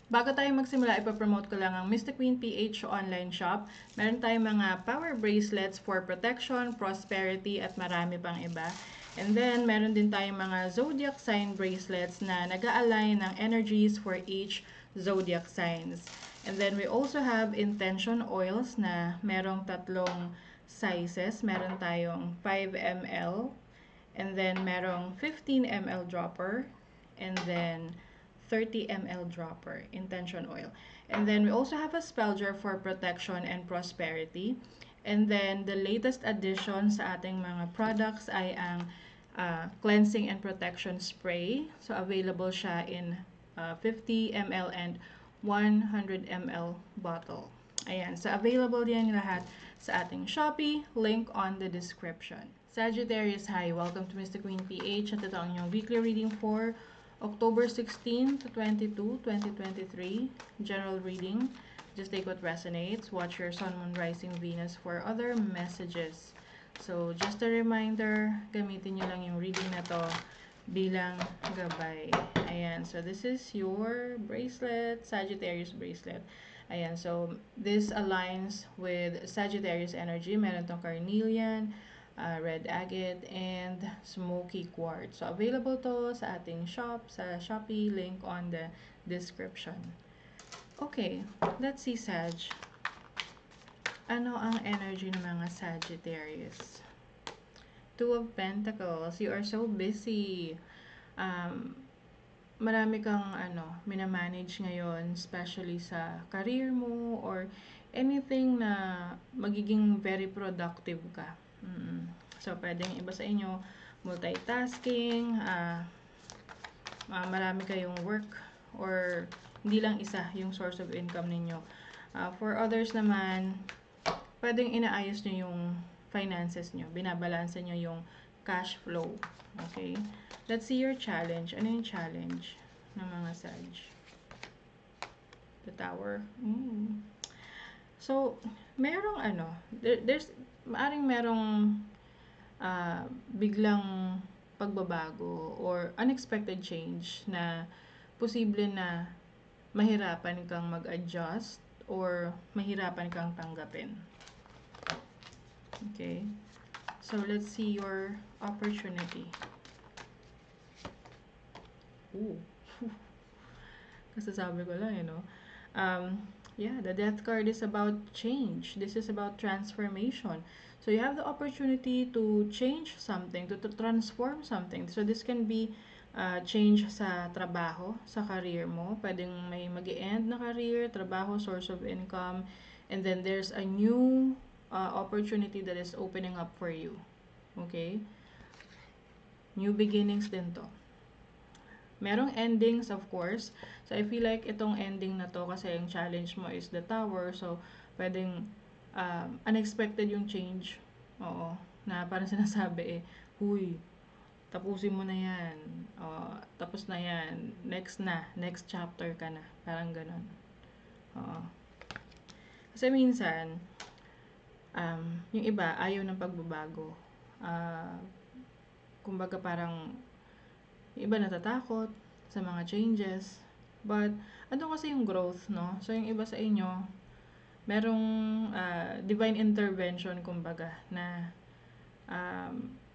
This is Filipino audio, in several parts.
Bago tayo magsimula, ipapromote ko lang ang Mystic Queen PH online shop. Meron tayong mga power bracelets for protection, prosperity, at marami pang iba. And then, meron din tayong mga zodiac sign bracelets na nag-a-align ng energies for each zodiac signs. And then, we also have intention oils na merong tatlong sizes. Meron tayong 5 ml, and then merong 15 ml dropper, and then 30 ml dropper, intention oil. And then we also have a spell jar for protection and prosperity. And then the latest addition sa ating mga products ay ang cleansing and protection spray. So available siya in 50 ml and 100 ml bottle. Ayan, so available yan lahat sa ating Shopee, link on the description. Sagittarius, hi! Welcome to Mr. Queen PH at ito ang inyong weekly reading for October 16 to 22, 2023. General reading. Just take what resonates. Watch your Sun, Moon, Rising, Venus for other messages. So, just a reminder, gamitin nyo lang yung reading na to bilang gabay. Ayan. So, this is your bracelet, Sagittarius bracelet. Ayan. So, this aligns with Sagittarius energy. Meron tong carnelian, red agate, and smoky quartz. So, available to sa ating shop, sa Shopee, link on the description. Okay, let's see, Sag. Ano ang energy ng mga Sagittarius? Two of Pentacles. You are so busy. Marami kang minamanage ngayon, especially sa career mo or anything na magiging very productive ka. So, pwedeng iba sa inyo, multitasking, marami kayong work, or hindi lang isa yung source of income ninyo. For others naman, pwedeng inaayos nyo yung finances nyo, binabalansa nyo yung cash flow. Okay? Let's see your challenge. Ano yung challenge ng mga Sag? The Tower. So, merong maaring merong biglang pagbabago or unexpected change na posible na mahirapan kang mag-adjust or mahirapan kang tanggapin. Okay? So, let's see your opportunity. Ooh. Kasasabi ko lang, yeah, the Death card is about change. This is about transformation. So, you have the opportunity to change something, to transform something. So, this can be change sa trabaho, sa career mo. Pwedeng may mag-e-end na career, trabaho, source of income. And then, there's a new opportunity that is opening up for you. Okay? New beginnings din to. Merong endings, of course. So, I feel like itong ending na to kasi yung challenge mo is the Tower. So, pwedeng unexpected yung change. Oo. Na parang sinasabi huy, tapusin mo na yan. Tapos na yan. Next chapter ka na. Parang ganun. Oo. Kasi minsan, yung iba, ayaw ng pagbabago. Kumbaga parang yung iba natatakot sa mga changes. But, ano kasi yung growth, no? So, yung iba sa inyo, merong divine intervention, kumbaga, na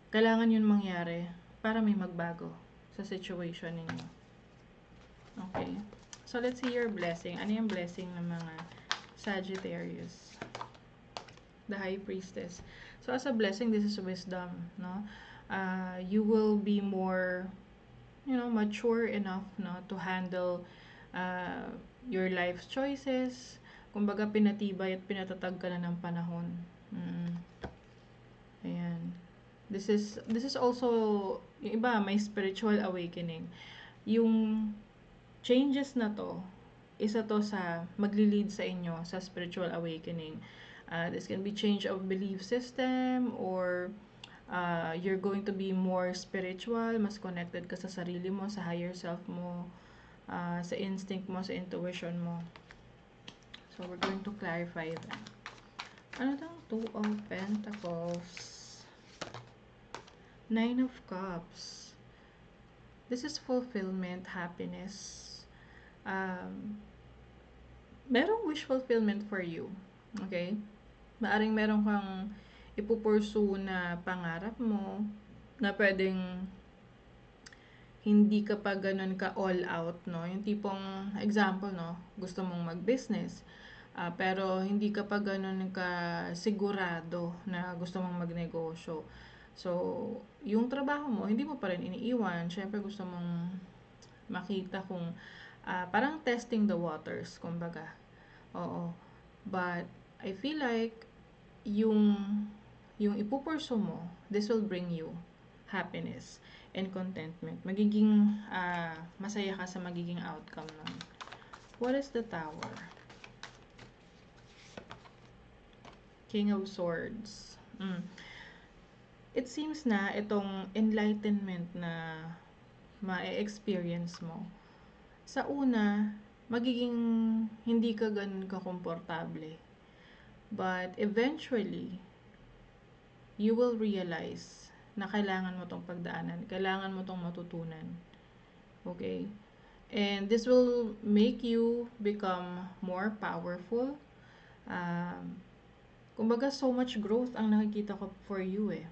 kailangan yun mangyari para may magbago sa situation ninyo. Okay. So, let's see your blessing. Ano yung blessing ng mga Sagittarius? The High Priestess. So, as a blessing, this is wisdom, no? You will be more mature enough to handle your life's choices. Kumbaga, pinatibay at pinatatag ka na ng panahon. Ayan. This is also, yung iba, may spiritual awakening. Yung changes na to, isa to sa magli-lead sa inyo sa spiritual awakening. This can be change of belief system or you're going to be more spiritual, mas connected ka sa sarili mo, sa higher self mo, sa instinct mo, sa intuition mo. So, we're going to clarify that. Ano tong Two of Pentacles? Nine of Cups. This is fulfillment, happiness. merong wish fulfillment for you. Okay? Maaring meron kang ipupursue na pangarap mo na pwedeng hindi ka pa ganun ka all out, no? Yung tipong, example, no? Gusto mong mag-business, pero hindi ka pa ganun ka sigurado na gusto mong magnegosyo. So, yung trabaho mo, hindi mo pa rin iniiwan. Siyempre, gusto mong makita kung parang testing the waters, kumbaga. Oo. But, I feel like, yung ipupurso mo, this will bring you happiness and contentment. Magiging masaya ka sa magiging outcome nun. What is the Tower? King of Swords. It seems na itong enlightenment na ma-experience mo, sa una, magiging hindi ka ganun ka-komportable. But eventually, you will realize na kailangan mo tong pagdaanan, kailangan mo tong matutunan. Okay? And this will make you become more powerful. Kumbaga, so much growth ang nakikita ko for you eh.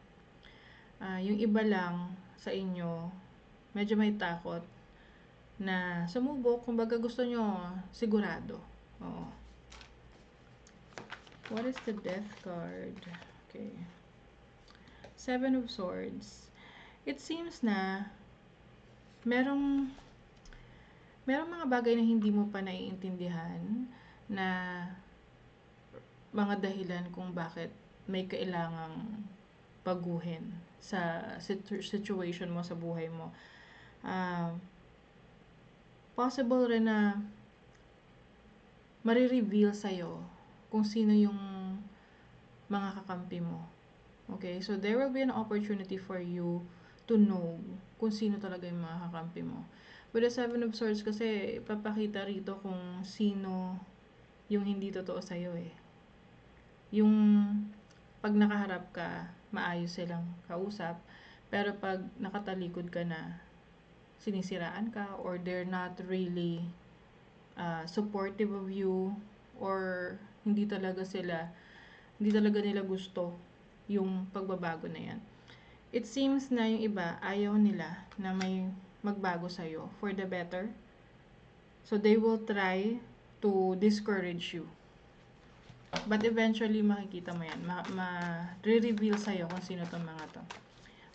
Yung iba lang sa inyo, medyo may takot na sumubok. Kumbaga, gusto nyo sigurado. Oo. What is the Death card? Okay. 7 of Swords. It seems na merong mga bagay na hindi mo pa naiintindihan, na mga dahilan kung bakit may kailangang baguhin sa situation mo sa buhay mo. Possible rin na marireveal sa'yo kung sino yung mga kakampi mo. Okay? So, there will be an opportunity for you to know kung sino talaga yung mga kakampi mo. With the 7 of Swords kasi, papakita rito kung sino yung hindi totoo sa'yo eh. Yung pag nakaharap ka, maayos silang kausap. Pero pag nakatalikod ka na, sinisiraan ka, or they're not really supportive of you, or hindi talaga nila gusto yung pagbabago na yan. It seems na yung iba, ayaw nila na may magbago sa'yo for the better. So, they will try to discourage you. But eventually, makikita mo yan. Ma-reveal sa'yo kung sino tong mga to.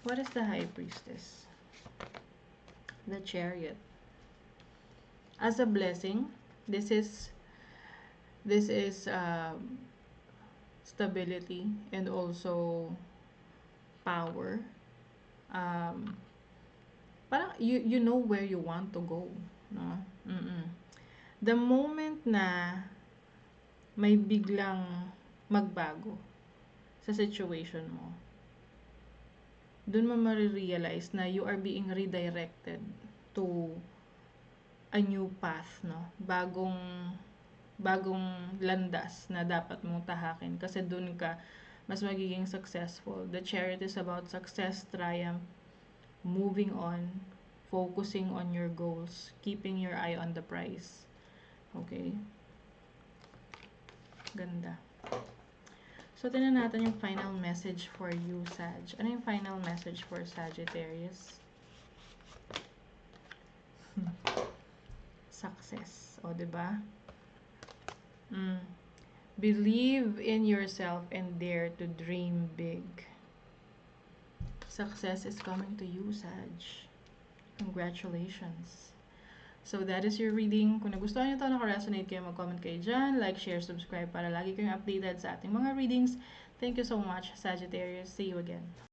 What is the High Priestess? The Chariot. As a blessing, this is stability and also power. Parang you know where you want to go, no? The moment na may biglang magbago sa situation mo, dun mo marirealize na you are being redirected to a new path, no? Bagong landas na dapat mong tahakin kasi dun ka mas magiging successful. The Chariot is about success, triumph, moving on, focusing on your goals, keeping your eye on the prize. Okay? Ganda. So, tingnan natin yung final message for you, Sag. Ano yung final message for Sagittarius? Success. O, diba? Believe in yourself and dare to dream big. Success is coming to you, Sag. Congratulations. So, that is your reading. Kung nagustuhan nyo ito, naka-resonate kayo, mag-comment kayo dyan. Like, share, subscribe para lagi kayong updated sa ating mga readings. Thank you so much, Sagittarius. See you again.